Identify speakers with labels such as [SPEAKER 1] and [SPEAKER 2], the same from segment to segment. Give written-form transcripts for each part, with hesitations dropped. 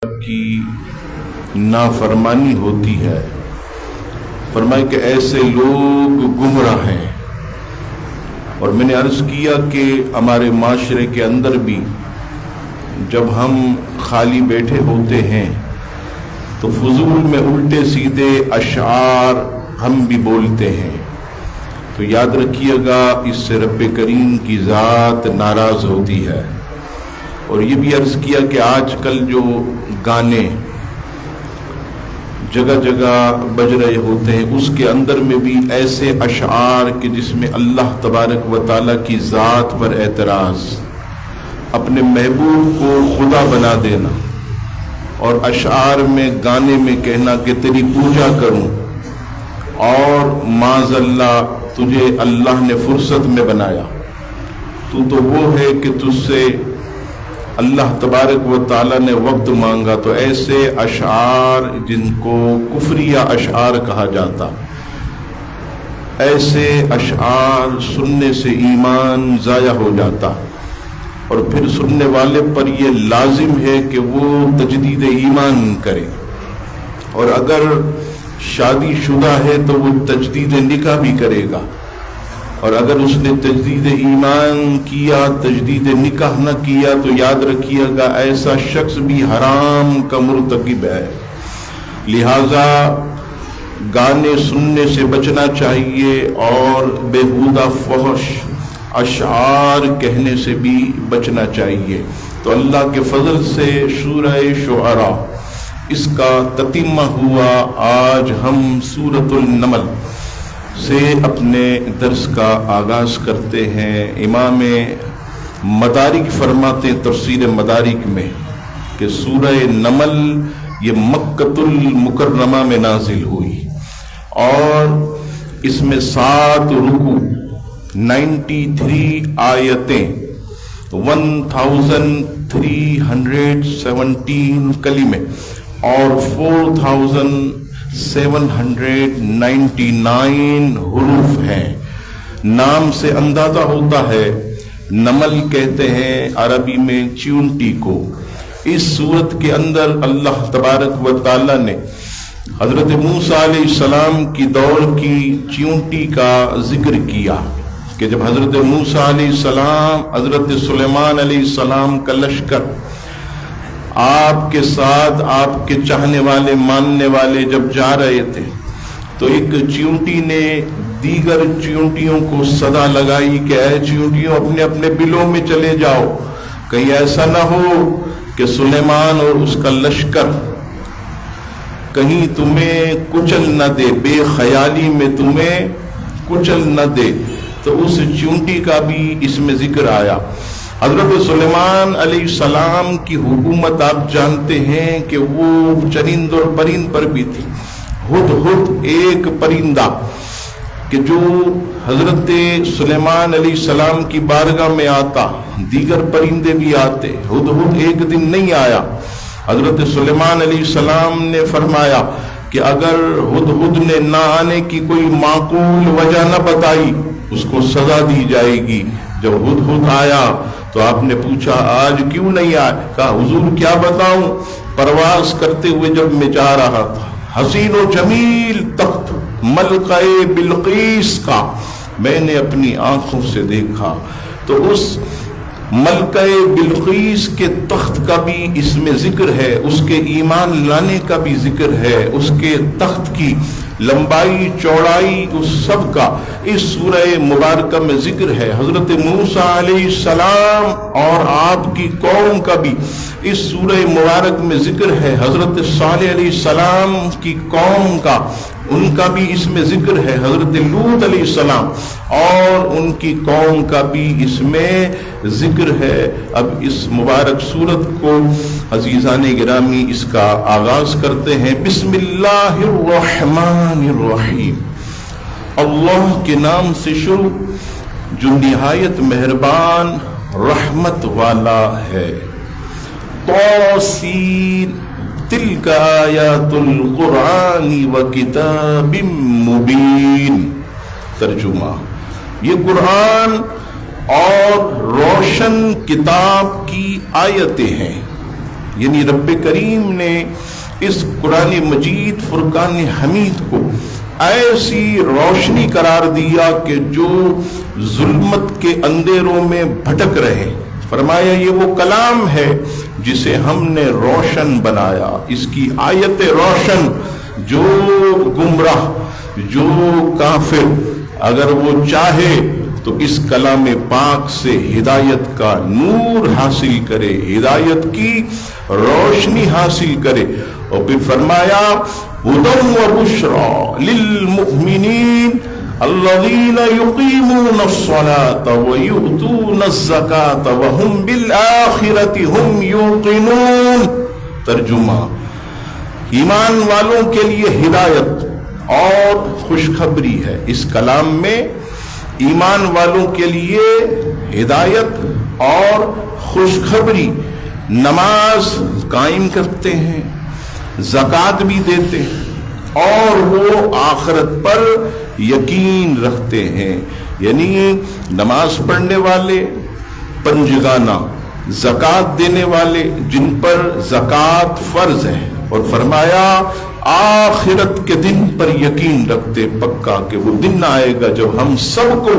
[SPEAKER 1] کی نافرمانی ہوتی ہے۔ فرمائے کہ ایسے لوگ گمراہ ہیں۔ اور میں نے عرض کیا کہ ہمارے معاشرے کے اندر بھی جب ہم خالی بیٹھے ہوتے ہیں تو فضول میں الٹے سیدھے اشعار ہم بھی بولتے ہیں، تو یاد رکھیے گا اس سے رب کریم کی ذات ناراض ہوتی ہے۔ اور یہ بھی عرض کیا کہ آج کل جو گانے جگہ جگہ بج رہے ہوتے ہیں اس کے اندر میں بھی ایسے اشعار کہ جس میں اللہ تبارک و تعالیٰ کی ذات پر اعتراض، اپنے محبوب کو خدا بنا دینا، اور اشعار میں گانے میں کہنا کہ تیری پوجا کروں، اور معاذ اللہ تجھے اللہ نے فرصت میں بنایا، تو وہ ہے کہ تجھ سے اللہ تبارک و تعالیٰ نے وقت مانگا۔ تو ایسے اشعار جن کو کفریہ اشعار کہا جاتا، ایسے اشعار سننے سے ایمان ضائع ہو جاتا، اور پھر سننے والے پر یہ لازم ہے کہ وہ تجدید ایمان کرے، اور اگر شادی شدہ ہے تو وہ تجدید نکاح بھی کرے گا، اور اگر اس نے تجدید ایمان کیا تجدید نکاح نہ کیا تو یاد رکھیے گا ایسا شخص بھی حرام کا مرتکب ہے۔ لہذا گانے سننے سے بچنا چاہیے، اور بیہودہ فحش اشعار کہنے سے بھی بچنا چاہیے۔ تو اللہ کے فضل سے سورہ شعراء اس کا تتمہ ہوا۔ آج ہم سورۃ النمل سے اپنے درس کا آغاز کرتے ہیں۔ امام مدارک فرماتے تفسیر مدارک میں کہ سورہ نمل یہ مکۃ المکرمہ میں نازل ہوئی، اور اس میں 7 رکوع، 93 آیتیں، 1317 کلمے اور 4799 حروف ہیں۔ نام سے اندازہ ہوتا ہے، نمل کہتے ہیں عربی میں چیونٹی کو۔ اس صورت کے اندر اللہ تبارک و تعالی نے حضرت موسیٰ علیہ السلام کی دور کی چیونٹی کا ذکر کیا کہ جب حضرت موسیٰ علیہ السلام حضرت سلیمان علیہ السلام کا لشکر آپ کے ساتھ آپ کے چاہنے والے ماننے والے جب جا رہے تھے تو ایک چیونٹی نے دیگر چیونٹیوں کو صدا لگائی کہ اے چیونٹیوں اپنے اپنے بلوں میں چلے جاؤ، کہیں ایسا نہ ہو کہ سلیمان اور اس کا لشکر کہیں تمہیں کچل نہ دے، بے خیالی میں تمہیں کچل نہ دے۔ تو اس چیونٹی کا بھی اس میں ذکر آیا۔ حضرت سلیمان علیہ السلام کی حکومت آپ جانتے ہیں کہ وہ چرند اور پرند پر بھی تھی۔ ہدہد ایک پرندہ کہ جو حضرت سلیمان علیہ السلام کی بارگاہ میں آتا، دیگر پرندے بھی آتے، ہدہد ایک دن نہیں آیا۔ حضرت سلیمان علیہ السلام نے فرمایا کہ اگر ہدہد نے نہ آنے کی کوئی معقول وجہ نہ بتائی اس کو سزا دی جائے گی۔ جب ہدہد آیا تو آپ نے پوچھا آج کیوں نہیں آیا؟ کہا حضور کیا بتاؤں، پرواز کرتے ہوئے جب میں جا رہا تھا، حسین و جمیل تخت ملکہ بلقیس کا میں نے اپنی آنکھوں سے دیکھا۔ تو اس ملکہ بلقیس کے تخت کا بھی اس میں ذکر ہے، اس کے ایمان لانے کا بھی ذکر ہے، اس کے تخت کی لمبائی چوڑائی اس سب کا اس سورہ مبارکہ میں ذکر ہے۔ حضرت موسیٰ علیہ السلام اور آپ کی قوم کا بھی اس سورہ مبارک میں ذکر ہے۔ حضرت صالح علیہ السلام کی قوم کا ان کا بھی اس میں ذکر ہے۔ حضرت لوط علیہ السلام اور ان کی قوم کا بھی اس میں ذکر ہے۔ اب اس مبارک سورت کو عزیزان گرامی اس کا آغاز کرتے ہیں۔ بسم اللہ الرحمن الرحیم، اللہ کے نام سے شروع جو نہایت مہربان رحمت والا ہے۔ توسین تلک آیات القرآن و کتاب مبین۔ ترجمہ، یہ قرآن اور روشن کتاب کی آیتیں ہیں۔ یعنی رب کریم نے اس قرآن مجید فرقان حمید کو ایسی روشنی قرار دیا کہ جو ظلمت کے اندھیروں میں بھٹک رہے، فرمایا یہ وہ کلام ہے جسے ہم نے روشن بنایا، اس کی آیت روشن، جو گمراہ، جو کافر اگر وہ چاہے تو اس کلام پاک سے ہدایت کا نور حاصل کرے، ہدایت کی روشنی حاصل کرے۔ اور پھر فرمایا ہدی وبشری للمؤمنین الذین یقیمون الصلاة ویؤتون الزکاة وهم بالآخرة هم یوقنون۔ ترجمہ، ایمان والوں کے لیے ہدایت اور خوشخبری ہے۔ اس کلام میں ایمان والوں کے لیے ہدایت اور خوشخبری، نماز قائم کرتے ہیں، زکوٰۃ بھی دیتے ہیں اور وہ آخرت پر یقین رکھتے ہیں، یعنی نماز پڑھنے والے، پنجگانہ زکوٰۃ دینے والے جن پر زکوٰۃ فرض ہے، اور فرمایا آخرت کے دن پر یقین رکھتے پکا کہ وہ دن آئے گا جب ہم سب کو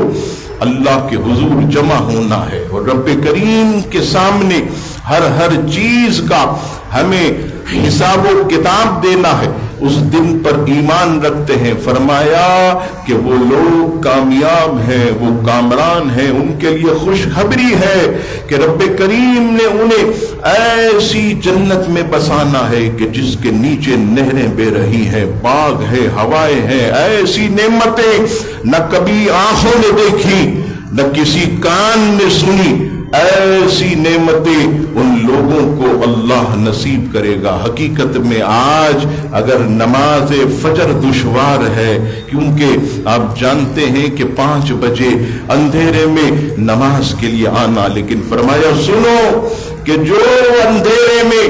[SPEAKER 1] اللہ کے حضور جمع ہونا ہے اور رب کریم کے سامنے ہر چیز کا ہمیں حساب و کتاب دینا ہے، اس دن پر ایمان رکھتے ہیں۔ فرمایا کہ وہ لوگ کامیاب ہیں، وہ کامران ہیں، ان کے لیے خوشخبری ہے کہ رب کریم نے انہیں ایسی جنت میں بسانا ہے کہ جس کے نیچے نہریں بہ رہی ہیں، باغ ہے، ہوائیں ہیں، ایسی نعمتیں نہ کبھی آنکھوں نے دیکھی نہ کسی کان نے سنی، ایسی نعمتیں ان لوگوں کو اللہ نصیب کرے گا۔ حقیقت میں آج اگر نماز فجر دشوار ہے، کیونکہ آپ جانتے ہیں کہ 5 بجے اندھیرے میں نماز کے لیے آنا، لیکن فرمایا سنو کہ جو اندھیرے میں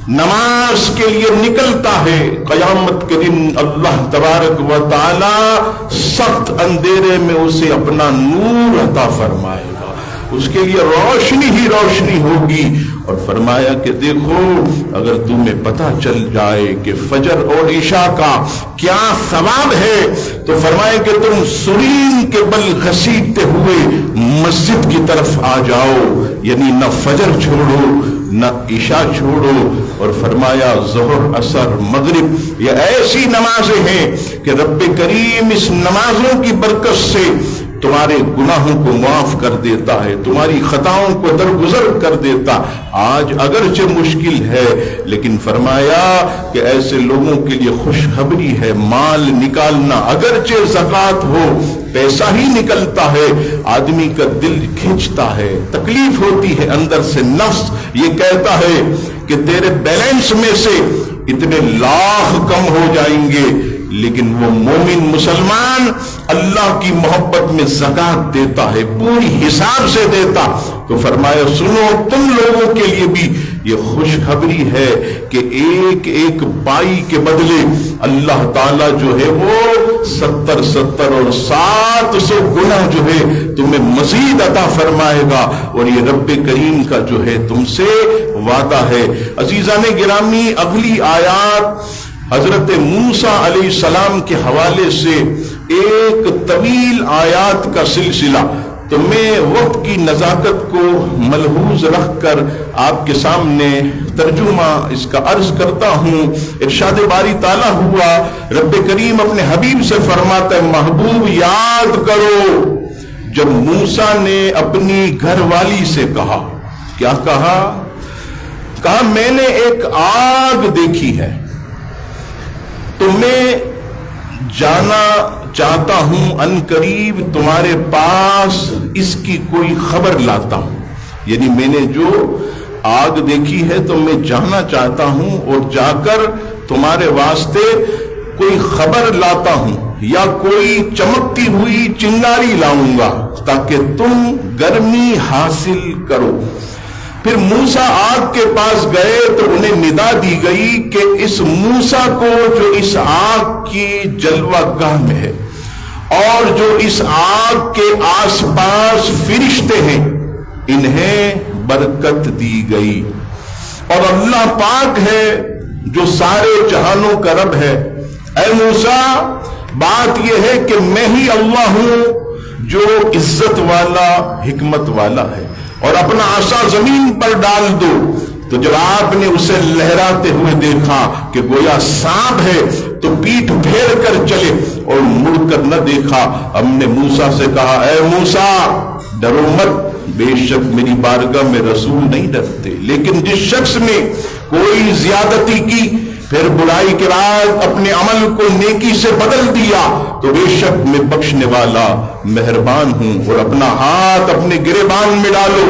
[SPEAKER 1] نماز کے لیے نکلتا ہے، قیامت کے دن اللہ تبارک و تعالی سخت اندھیرے میں اسے اپنا نور عطا فرمائے گا، اس کے لیے روشنی ہی روشنی ہوگی۔ اور فرمایا کہ دیکھو اگر تمہیں پتہ چل جائے کہ فجر اور عشاء کا کیا ثواب ہے تو فرمایا کہ تم سرین کے بل گھسیٹتے ہوئے مسجد کی طرف آ جاؤ، یعنی نہ فجر چھوڑو نہ عشاء چھوڑو۔ اور فرمایا ظہر، عصر، مغرب یہ ایسی نمازیں ہیں کہ رب کریم اس نمازوں کی برکت سے تمہارے گناہوں کو معاف کر دیتا ہے، تمہاری خطاؤں کو درگزر کر دیتا۔ آج اگرچہ مشکل ہے لیکن فرمایا کہ ایسے لوگوں کے لیے خوشخبری ہے، مال نکالنا اگرچہ زکوٰۃ ہو، پیسہ ہی نکلتا ہے، آدمی کا دل کھینچتا ہے، تکلیف ہوتی ہے، اندر سے نفس یہ کہتا ہے کہ تیرے بیلنس میں سے اتنے لاکھ کم ہو جائیں گے، لیکن وہ مومن مسلمان اللہ کی محبت میں زکوٰۃ دیتا ہے، پوری حساب سے دیتا۔ تو فرمایا سنو تم لوگوں کے لیے بھی یہ خوشخبری ہے کہ ایک ایک بائی کے بدلے اللہ تعالیٰ جو ہے وہ 70 اور 700 گنا جو ہے تمہیں مزید عطا فرمائے گا، اور یہ رب کریم کا جو ہے تم سے وعدہ ہے۔ عزیزان گرامی، اگلی آیات حضرت موسیٰ علیہ السلام کے حوالے سے ایک طویل آیات کا سلسلہ، تو میں وقت کی نزاکت کو ملحوظ رکھ کر آپ کے سامنے ترجمہ اس کا عرض کرتا ہوں۔ ارشاد باری تعالیٰ ہوا، رب کریم اپنے حبیب سے فرماتا ہے محبوب یاد کرو جب موسیٰ نے اپنی گھر والی سے کہا، کیا کہا میں نے ایک آگ دیکھی ہے تو میں جانا چاہتا ہوں، ان قریب تمہارے پاس اس کی کوئی خبر لاتا ہوں، یعنی میں نے جو آگ دیکھی ہے تو میں جانا چاہتا ہوں اور جا کر تمہارے واسطے کوئی خبر لاتا ہوں یا کوئی چمکتی ہوئی چنگاری لاؤں گا تاکہ تم گرمی حاصل کرو۔ پھر موسیٰ آگ کے پاس گئے تو انہیں ندا دی گئی کہ اس موسیٰ کو جو اس آگ کی جلوہ گاہ میں ہے اور جو اس آگ کے آس پاس فرشتے ہیں انہیں برکت دی گئی۔ اور اللہ پاک ہے جو سارے جہانوں کا رب ہے۔ اے موسیٰ، بات یہ ہے کہ میں ہی اللہ ہوں جو عزت والا، حکمت والا ہے، اور اپنا عصا زمین پر ڈال دو۔ تو جب آپ نے اسے لہراتے ہوئے دیکھا کہ گویا سانپ ہے تو پیٹھ پھیر کر چلے اور مڑ کر نہ دیکھا۔ ہم نے موسیٰ سے کہا، اے موسیٰ ڈرو مت، بے شک میری بارگاہ میں رسول نہیں ڈرتے، لیکن جس شخص نے کوئی زیادتی کی پھر برائی کے بعد اپنے عمل کو نیکی سے بدل دیا تو بے شک میں بخشنے والا مہربان ہوں۔ اور اپنا ہاتھ اپنے گریبان میں ڈالو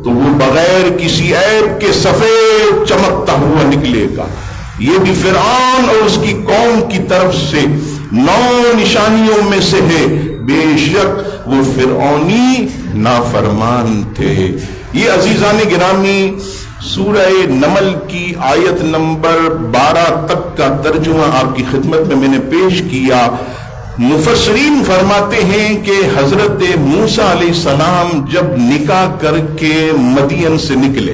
[SPEAKER 1] تو وہ بغیر کسی عیب کے سفید چمکتا ہوا نکلے گا۔ یہ بھی فرعون اور اس کی قوم کی طرف سے 9 نشانیوں میں سے ہے، بے شک وہ فرعونی نافرمان تھے۔ یہ عزیزان گرامی سورہ نمل کی آیت نمبر 12 تک کا ترجمہ آپ کی خدمت میں نے پیش کیا۔ مفسرین فرماتے ہیں کہ حضرت موسیٰ علیہ السلام جب نکاح کر کے مدین سے نکلے،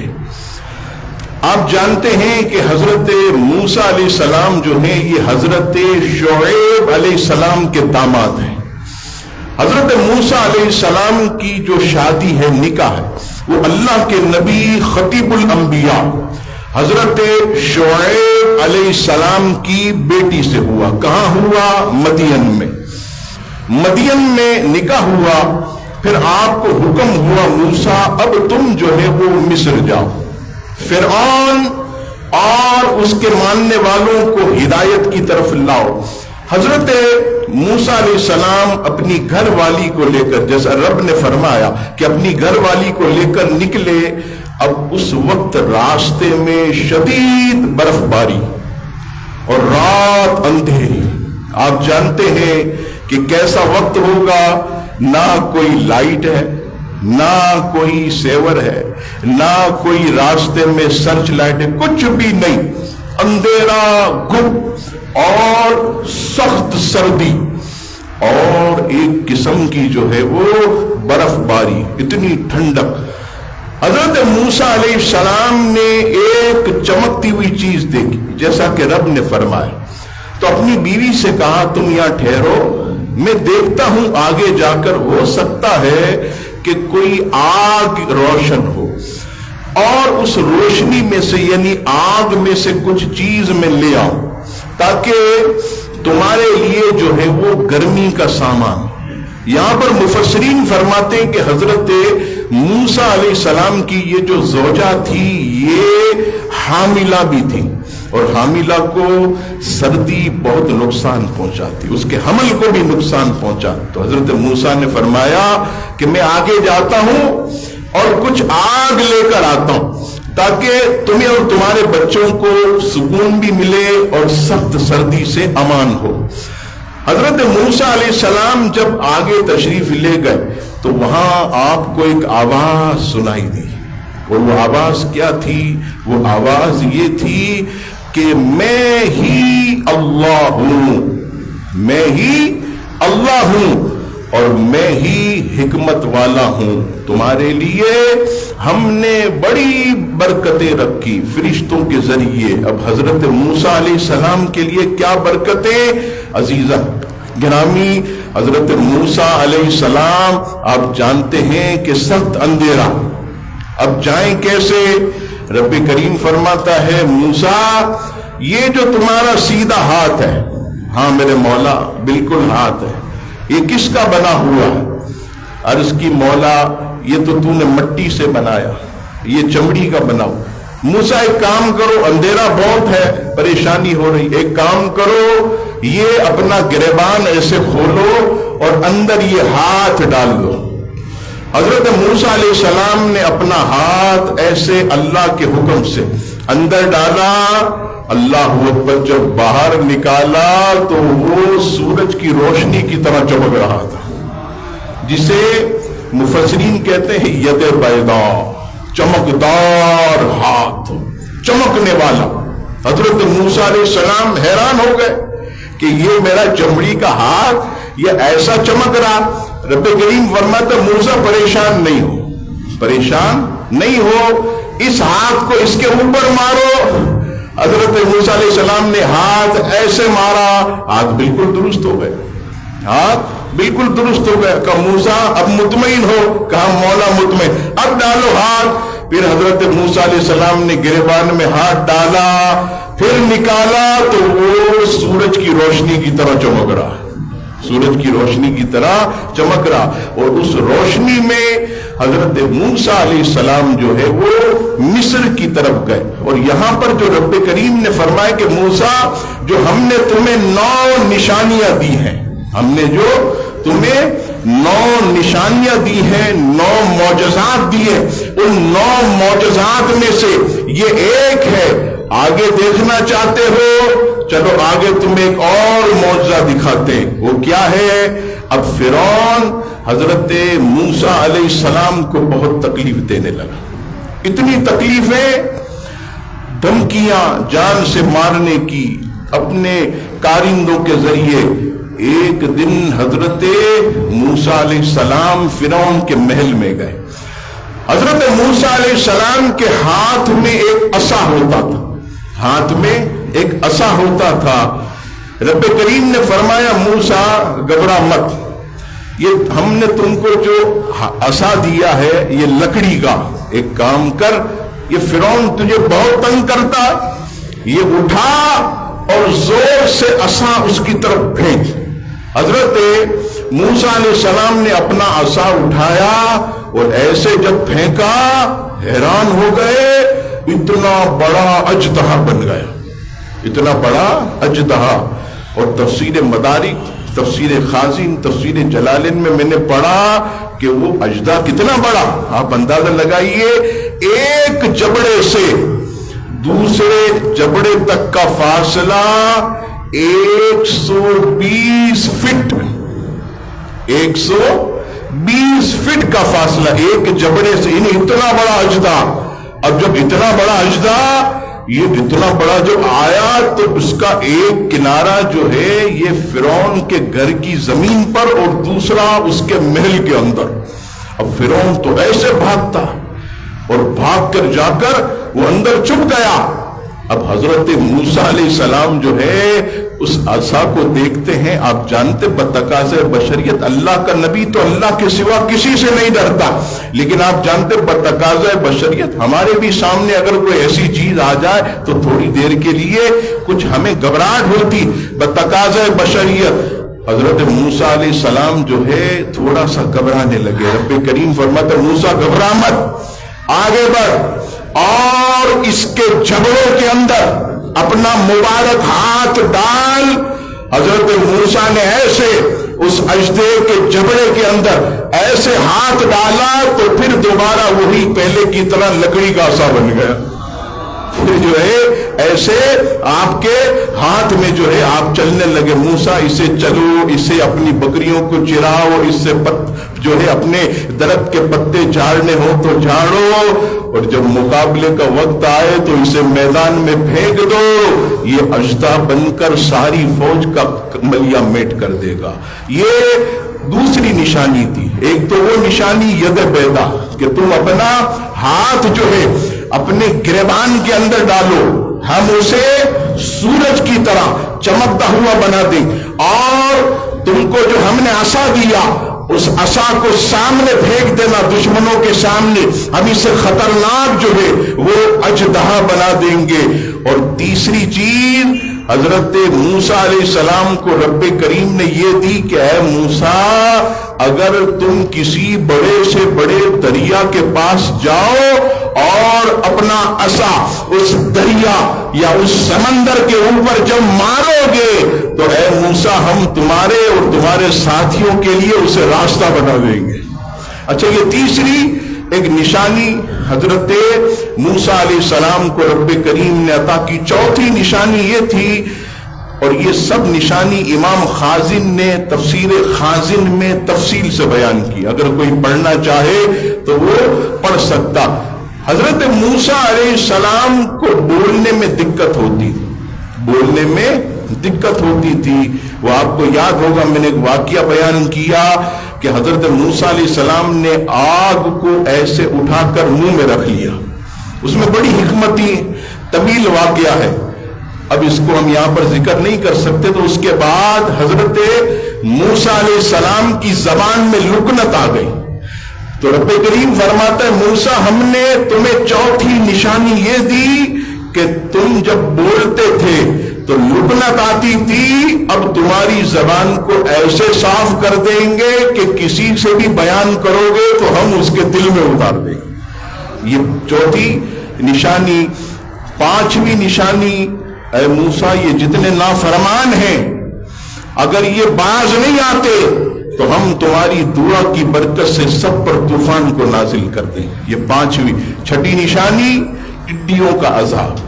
[SPEAKER 1] آپ جانتے ہیں کہ حضرت موسیٰ علیہ السلام جو ہیں یہ حضرت شعیب علیہ السلام کے داماد ہیں۔ حضرت موسیٰ علیہ السلام کی جو شادی ہے، نکاح ہے، وہ اللہ کے نبی خطیب الانبیاء حضرت شعیب علیہ السلام کی بیٹی سے ہوا۔ کہاں ہوا؟ مدین میں۔ مدین میں نکاح ہوا، پھر آپ کو حکم ہوا موسیٰ اب تم جو ہے وہ مصر جاؤ، فرعون اور اس کے ماننے والوں کو ہدایت کی طرف لاؤ۔ حضرت موسیٰ علیہ السلام اپنی گھر والی کو لے کر، جیسا رب نے فرمایا کہ اپنی گھر والی کو لے کر نکلے۔ اب اس وقت راستے میں شدید برف باری اور رات اندھیری، آپ جانتے ہیں کہ کیسا وقت ہوگا، نہ کوئی لائٹ ہے، نہ کوئی سیور ہے، نہ کوئی راستے میں سرچ لائٹ ہے، کچھ بھی نہیں، اندھیرا گھپ اور سخت سردی اور ایک قسم کی جو ہے وہ برف باری، اتنی ٹھنڈک۔ حضرت موسیٰ علیہ السلام نے ایک چمکتی ہوئی چیز دیکھی جیسا کہ رب نے فرمایا، تو اپنی بیوی سے کہا تم یہاں ٹھہرو، میں دیکھتا ہوں آگے جا کر ہو سکتا ہے کہ کوئی آگ روشن ہو، اور اس روشنی میں سے یعنی آگ میں سے کچھ چیز میں لے آؤں تاکہ تمہارے لیے جو ہے وہ گرمی کا سامان۔ یہاں پر مفسرین فرماتے ہیں کہ حضرت موسیٰ علیہ السلام کی یہ جو زوجہ تھی یہ حاملہ بھی تھی، اور حاملہ کو سردی بہت نقصان پہنچاتی، اس کے حمل کو بھی نقصان پہنچا۔ تو حضرت موسیٰ نے فرمایا کہ میں آگے جاتا ہوں اور کچھ آگ لے کر آتا ہوں تاکہ تمہیں اور تمہارے بچوں کو سکون بھی ملے اور سخت سردی سے امان ہو۔ حضرت موسیٰ علیہ السلام جب آگے تشریف لے گئے تو وہاں آپ کو ایک آواز سنائی دی، اور وہ آواز کیا تھی؟ وہ آواز یہ تھی کہ میں ہی اللہ ہوں، میں ہی اللہ ہوں، اور میں ہی حکمت والا ہوں، تمہارے لیے ہم نے بڑی برکتیں رکھی فرشتوں کے ذریعے۔ اب حضرت موسیٰ علیہ السلام کے لیے کیا برکتیں؟ عزیزہ گرامی، حضرت موسیٰ علیہ السلام آپ جانتے ہیں کہ سخت اندھیرا، اب جائیں کیسے؟ رب کریم فرماتا ہے موسیٰ یہ جو تمہارا سیدھا ہاتھ ہے، ہاں میرے مولا بالکل ہاتھ ہے، یہ کس کا بنا ہوا ہے؟ عرض کی مولا یہ تو نے مٹی سے بنایا، یہ چمڑی کا بنا ہوا۔ موسیٰ ایک کام کرو، اندھیرا بہت ہے، پریشانی ہو رہی، ایک کام کرو یہ اپنا گریبان ایسے کھولو اور اندر یہ ہاتھ ڈال دو۔ حضرت موسیٰ علیہ السلام نے اپنا ہاتھ ایسے اللہ کے حکم سے اندر ڈالا، اللہ اکبر، جب باہر نکالا تو وہ سورج کی روشنی کی طرح چمک رہا تھا، جسے مفسرین کہتے ہیں ید بیضاء، چمکدار ہاتھ، چمکنے والا۔ حضرت موسیٰ علیہ السلام حیران ہو گئے کہ یہ میرا چمڑی کا ہاتھ یہ ایسا چمک رہا۔ رب کریم فرماتا موسیٰ پریشان نہیں ہو، پریشان نہیں ہو، اس ہاتھ کو اس کے اوپر مارو. حضرت موسیٰ علیہ السلام نے ہاتھ ایسے مارا, ہاتھ بالکل درست ہو گئے, ہاتھ بالکل درست ہو گیا. کہا موسیٰ اب مطمئن ہو؟ کہا مولا مطمئن. اب ڈالو ہاتھ. پھر حضرت موسیٰ علیہ السلام نے گریبان میں ہاتھ ڈالا, پھر نکالا تو وہ سورج کی روشنی کی طرح چمک رہا, سورج کی روشنی کی طرح چمک رہا. اور اس روشنی میں حضرت موسیٰ علیہ السلام جو ہے وہ مصر کی طرف گئے. اور یہاں پر جو رب کریم نے فرمایا کہ موسیٰ جو ہم نے تمہیں 9 نشانیاں دی ہیں, ہم نے جو تمہیں 9 نشانیاں دی ہیں, 9 معجزات دیے, ان 9 معجزات میں سے یہ ایک ہے. آگے دیکھنا چاہتے ہو؟ چلو آگے تمہیں ایک اور معجزہ دکھاتے ہیں. وہ کیا ہے؟ اب فرعون حضرت موسیٰ علیہ السلام کو بہت تکلیف دینے لگا. اتنی تکلیفیں, دھمکیاں جان سے مارنے کی اپنے کارندوں کے ذریعے. ایک دن حضرت موسیٰ علیہ السلام فرعون کے محل میں گئے. حضرت موسیٰ علیہ السلام کے ہاتھ میں ایک عصا ہوتا تھا, ہاتھ میں ایک عصا ہوتا تھا. رب کریم نے فرمایا موسیٰ گھبرا مت, یہ ہم نے تم کو جو عصا دیا ہے یہ لکڑی کا, ایک کام کر, یہ فرعون تجھے بہت تنگ کرتا, یہ اٹھا اور زور سے عصا اس کی طرف پھینک. حضرت موسیٰ علیہ السلام نے اپنا عصا اٹھایا اور ایسے جب پھینکا, حیران ہو گئے, اتنا بڑا اژدہا بن گیا, اتنا بڑا اژدہا. اور تفسیر مدارک, تفسیر خازن, تفسیر جلالین میں نے پڑھا کہ وہ اژدہا کتنا بڑا, آپ اندازہ لگائیے, ایک جبڑے سے دوسرے جبڑے تک کا فاصلہ 120 فٹ, 120 فٹ کا فاصلہ ایک جبڑے سے, یعنی اتنا بڑا اژدہا. اب جب اتنا بڑا اژدہا, یہ اتنا بڑا جب آیا تو اس کا ایک کنارہ جو ہے یہ فرعون کے گھر کی زمین پر اور دوسرا اس کے محل کے اندر. اب فرعون تو ایسے بھاگتا اور بھاگ کر جا کر وہ اندر چھپ گیا. اب حضرت موسیٰ علیہ السلام جو ہے اس عصا کو دیکھتے ہیں. آپ جانتے بتقاضۂ بشریت اللہ کا نبی تو اللہ کے سوا کسی سے نہیں ڈرتا, لیکن آپ جانتے بتقاضۂ بشریت ہمارے بھی سامنے اگر کوئی ایسی چیز آ جائے تو تھوڑی دیر کے لیے کچھ ہمیں گھبراہٹ ہوتی. بتقاضۂ بشریت حضرت موسیٰ علیہ السلام جو ہے تھوڑا سا گھبرانے لگے. رب کریم فرماتا موسیٰ گھبرا مت, آگے بڑھ, اور اس کے جبڑوں کے اندر اپنا مبارک ہاتھ ڈال. حضرت موسیٰ نے ایسے اس اژدہے کے جبڑے کے اندر ایسے ہاتھ ڈالا تو پھر دوبارہ وہی پہلے کی طرح لکڑی کا عصا بن گیا. پھر جو ہے ایسے آپ کے ہاتھ میں جو ہے آپ چلنے لگے. موسیٰ اسے چلو, اسے اپنی بکریوں کو چراؤ, اس سے جو ہے اپنے درخت کے پتے جھاڑنے ہو تو جھاڑو, اور جب مقابلے کا وقت آئے تو اسے میدان میں پھینک دو, یہ اژدہا بن کر ساری فوج کا ملیا میٹ کر دے گا. یہ دوسری نشانی تھی. ایک تو وہ نشانی ید بیدا کہ تم اپنا ہاتھ جو ہے اپنے گریبان کے اندر ڈالو, ہم اسے سورج کی طرح چمکتا ہوا بنا دیں. اور تم کو جو ہم نے عصا دیا اس عصا کو سامنے پھینک دینا دشمنوں کے سامنے, ہم اسے خطرناک جو ہے وہ اژدہا بنا دیں گے. اور تیسری چیز حضرت موسیٰ علیہ السلام کو رب کریم نے یہ دی کہ اے موسیٰ اگر تم کسی بڑے سے بڑے دریا کے پاس جاؤ اور اپنا عصا اس دریا یا اس سمندر کے اوپر جب مارو گے تو اے موسیٰ ہم تمہارے اور تمہارے ساتھیوں کے لیے اسے راستہ بنا دیں گے. اچھا, یہ تیسری ایک نشانی حضرت موسیٰ علیہ السلام کو رب کریم نے عطا کی. چوتھی نشانی یہ تھی, اور یہ سب نشانی امام خازن نے تفسیر خازن میں تفصیل سے بیان کی, اگر کوئی پڑھنا چاہے تو وہ پڑھ سکتا. حضرت موسیٰ علیہ السلام کو بولنے میں دقت ہوتی تھی, بولنے میں دقت ہوتی تھی. وہ آپ کو یاد ہوگا میں نے ایک واقعہ بیان کیا کہ حضرت موسیٰ علیہ السلام نے آگ کو ایسے اٹھا کر منہ میں رکھ لیا, اس میں بڑی حکمتی طویل واقعہ ہے، اب اس کو ہم یہاں پر ذکر نہیں کر سکتے۔ تو اس کے بعد حضرت موسیٰ علیہ السلام کی زبان میں لکنت آ گئی، تو رب کریم فرماتا ہے موسیٰ ہم نے تمہیں چوتھی نشانی یہ دی کہ تم جب بولتے تھے تو لکنت آتی تھی، اب تمہاری زبان کو ایسے صاف کر دیں گے کہ کسی سے بھی بیان کرو گے تو ہم اس کے دل میں اتار دیں گے۔ یہ چوتھی نشانی۔ پانچویں نشانی، اے موسیٰ یہ جتنے نافرمان ہیں اگر یہ باز نہیں آتے تو ہم تمہاری دعا کی برکت سے سب پر طوفان کو نازل کر دیں۔ یہ پانچویں۔ چھٹی نشانی، ٹڈیوں کا عذاب،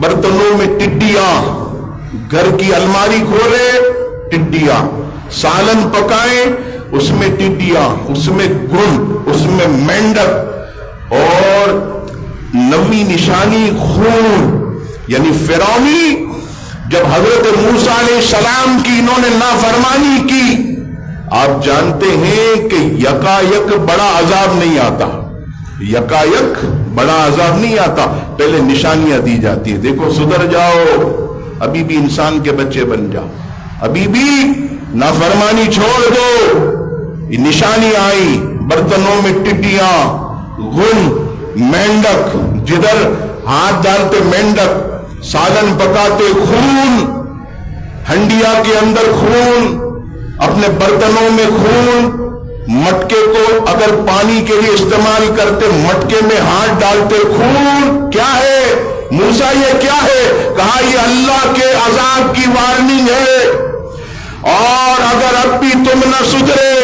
[SPEAKER 1] برتنوں میں ٹڈیاں، گھر کی الماری کھولے ٹڈیاں، سالن پکائیں اس میں ٹڈیاں، اس میں گھن، اس میں مینڈک۔ اور نویں نشانی خون، یعنی فرعونی جب حضرت موسیٰ علیہ السلام کی انہوں نے نافرمانی کی، آپ جانتے ہیں کہ یکایک بڑا عذاب نہیں آتا، یکایک بڑا عذاب نہیں آتا، پہلے نشانیاں دی جاتی ہیں، دیکھو سدھر جاؤ، ابھی بھی انسان کے بچے بن جاؤ، ابھی بھی نافرمانی چھوڑ دو۔ یہ نشانی آئی، برتنوں میں ٹڈیاں، گھن، مینڈک، جدھر ہاتھ ڈالتے مینڈک، سالن پکاتے خون، ہنڈیا کے اندر خون، اپنے برتنوں میں خون، مٹکے کو اگر پانی کے لیے استعمال کرتے مٹکے میں ہاتھ ڈالتے خون۔ کیا ہے موسیٰ یہ کیا ہے؟ کہا یہ اللہ کے عذاب کی وارننگ ہے، اور اگر اب بھی تم نہ سدھرے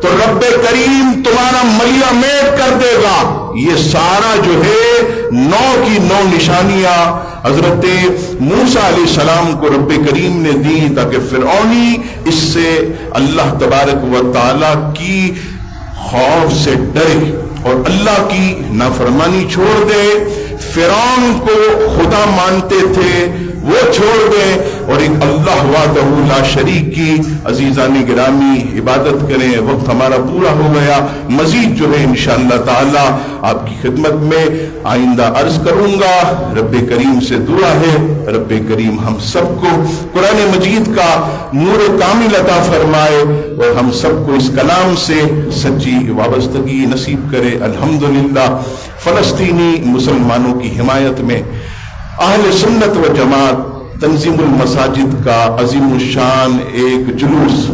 [SPEAKER 1] تو رب کریم تمہارا ملیا میٹ کر دے گا۔ یہ سارا جو ہے 9 کی 9 نشانیاں حضرت موسیٰ علیہ السلام کو رب کریم نے دی تاکہ فرعونی اس سے اللہ تبارک و تعالی کی خوف سے ڈرے اور اللہ کی نافرمانی چھوڑ دے۔ فرعون کو خدا مانتے تھے وہ چھوڑ دیں اور ایک اللہ وحدہ لا شریک کی عزیزان گرامی عبادت کریں۔ وقت ہمارا پورا ہو گیا، مزید جو ہے انشاءاللہ تعالی آپ کی خدمت میں آئندہ عرض کروں گا۔ رب کریم سے دعا ہے رب کریم ہم سب کو قرآن مجید کا نور کامل عطا فرمائے اور ہم سب کو اس کلام سے سچی وابستگی نصیب کرے۔ الحمدللہ فلسطینی مسلمانوں کی حمایت میں اہل سنت و جماعت تنظیم المساجد کا عظیم الشان ایک جلوس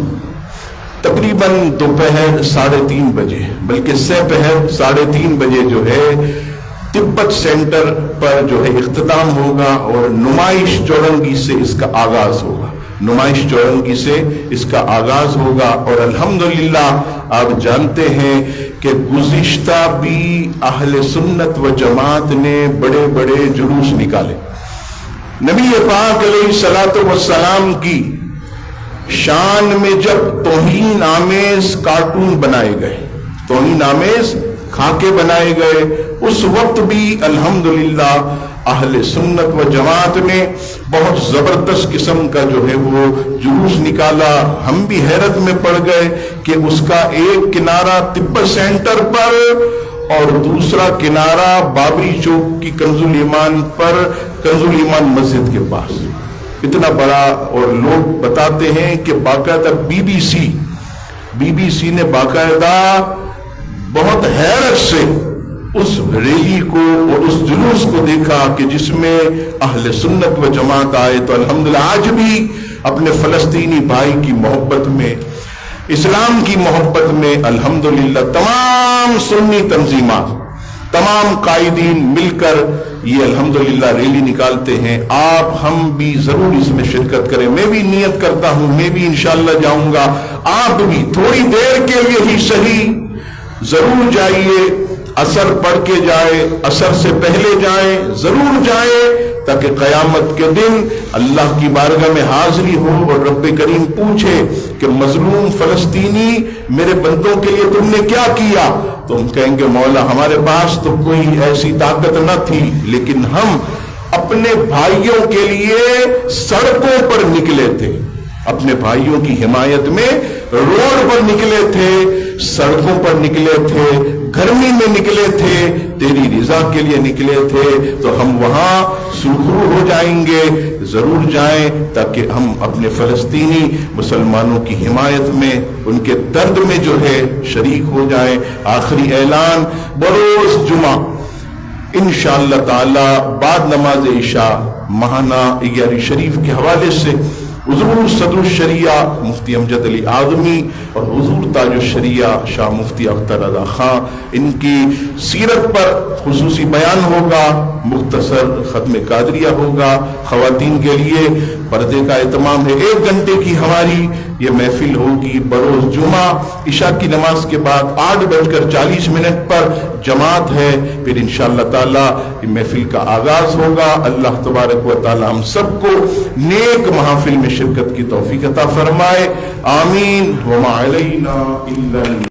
[SPEAKER 1] تقریباً دوپہر 3:30 بجے بلکہ سپہر 3:30 بجے جو ہے تبت سینٹر پر جو ہے اختتام ہوگا اور نمائش چورنگی سے اس کا آغاز ہوگا، نمائش چورنگی سے اس کا آغاز ہوگا۔ اور الحمدللہ آپ جانتے ہیں کہ گزشتہ بھی اہل سنت و جماعت نے بڑے بڑے جلوس نکالے، نبی پاک علیہ الصلوۃ والسلام کی شان میں جب توہین آمیز کارٹون بنائے گئے، توہین آمیز خاکے بنائے گئے، اس وقت بھی الحمدللہ اہل سنت و جماعت نے بہت زبردست قسم کا جو ہے وہ جلوس نکالا۔ ہم بھی حیرت میں پڑ گئے کہ اس کا ایک کنارہ تبت سینٹر پر اور دوسرا کنارہ بابری چوک کی کنز الایمان پر، کنز الایمان مسجد کے پاس، اتنا بڑا۔ اور لوگ بتاتے ہیں کہ باقاعدہ بی بی سی نے باقاعدہ بہت حیرت سے اس ریلی کو اور اس جلوس کو دیکھا کہ جس میں اہل سنت و جماعت آئے۔ تو الحمدللہ آج بھی اپنے فلسطینی بھائی کی محبت میں، اسلام کی محبت میں الحمدللہ تمام سنی تنظیمات، تمام قائدین مل کر یہ الحمدللہ ریلی نکالتے ہیں۔ آپ ہم بھی ضرور اس میں شرکت کریں، میں بھی نیت کرتا ہوں میں بھی انشاءاللہ جاؤں گا، آپ بھی تھوڑی دیر کے لیے ہی صحیح ضرور جائیے، عصر پڑھ کے جائے، عصر سے پہلے جائیں، ضرور جائیں تاکہ قیامت کے دن اللہ کی بارگاہ میں حاضری ہو اور رب کریم پوچھے کہ مظلوم فلسطینی میرے بندوں کے لیے تم نے کیا کیا؟ تو ہم کہیں گے مولا ہمارے پاس تو کوئی ایسی طاقت نہ تھی، لیکن ہم اپنے بھائیوں کے لیے سڑکوں پر نکلے تھے، اپنے بھائیوں کی حمایت میں روڈ پر نکلے تھے، سڑکوں پر نکلے تھے، گرمی میں نکلے تھے، تیری رضا کے لیے نکلے تھے، تو ہم وہاں سرخرو ہو جائیں گے، ضرور جائیں تاکہ ہم اپنے فلسطینی مسلمانوں کی حمایت میں، ان کے درد میں جو ہے شریک ہو جائیں۔ آخری اعلان، بروز جمعہ انشاءاللہ تعالی بعد نماز عشاء ماہانہ عیاری شریف کے حوالے سے حضور صدر الشریعہ مفتی امجد علی اعظمی اور حضور تاج الشریعہ شاہ مفتی اختر رضا خان، ان کی سیرت پر خصوصی بیان ہوگا، مختصر ختم قادریہ ہوگا۔ خواتین کے لیے پردے کا اہتمام ہے۔ 1 گھنٹے کی ہماری یہ محفل ہوگی بروز جمعہ عشاء کی نماز کے بعد 8:40 پر جماعت ہے، پھر انشاءاللہ تعالی یہ محفل کا آغاز ہوگا۔ اللہ تبارک و تعالی ہم سب کو نیک محافل میں شرکت کی توفیق عطا فرمائے، آمین۔ وما علینا الا